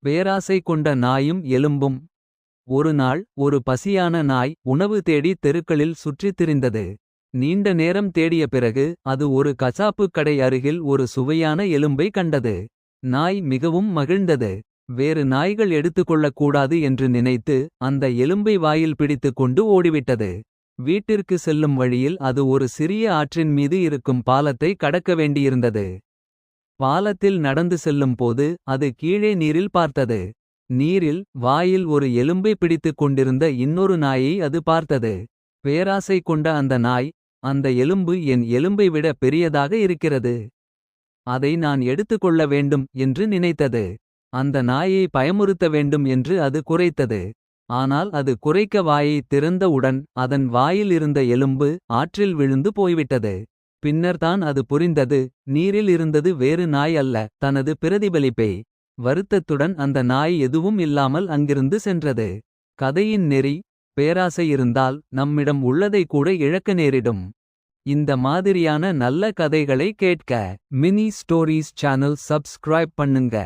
பேராசை கொண்ட நாயும் எலும்பும். ஒரு நாள் ஒரு பசியான நாய் உணவு தேடி தெருக்களில் சுற்றித் திரிந்தது. நீண்ட நேரம் தேடிய பிறகு அது ஒரு கசாப்புக் கடை அருகில் ஒரு சுவையான எலும்பை கண்டது. நாய் மிகவும் மகிழ்ந்தது. வேறு நாய்கள் எடுத்துக்கொள்ளக் கூடாது என்று நினைத்து அந்த எலும்பை வாயில் பிடித்துக் கொண்டு ஓடிவிட்டது. வீட்டிற்கு செல்லும் வழியில் அது ஒரு சிறிய ஆற்றின் மீது இருக்கும் பாலத்தை கடக்க வேண்டியிருந்தது. பாலத்தில் நடந்து செல்லும் போது அது கீழே நீரில் பார்த்தது. நீரில் வாயில் ஒரு எலும்பை பிடித்துக் கொண்டிருந்த இன்னொரு நாயை அது பார்த்தது. பேராசை கொண்ட அந்த நாய், அந்த எலும்பு என் எலும்பை விட பெரியதாக இருக்கிறது. அதை நான் எடுத்துக்கொள்ள வேண்டும் என்று நினைத்தது. அந்த நாயை பயமுறுத்த வேண்டும் என்று அது குரைத்தது. ஆனால் அது குரைக்க வாயை திறந்தவுடன் அதன் வாயில் இருந்த எலும்பு ஆற்றில் விழுந்து போய்விட்டது. பின்னர்தான் அது புரிந்தது, நீரில் இருந்தது வேறு நாய் அல்ல, தனது பிரதிபலிப்பே. வருத்தத்துடன் அந்த நாய் எதுவும் இல்லாமல் அங்கிருந்து சென்றது. கதையின் நெறி: பேராசை இருந்தால் நம்மிடம் உள்ளதை கூட இழக்க நேரிடும். இந்த மாதிரியான நல்ல கதைகளை கேட்க மினி ஸ்டோரீஸ் சேனல் சப்ஸ்கிரைப் பண்ணுங்க.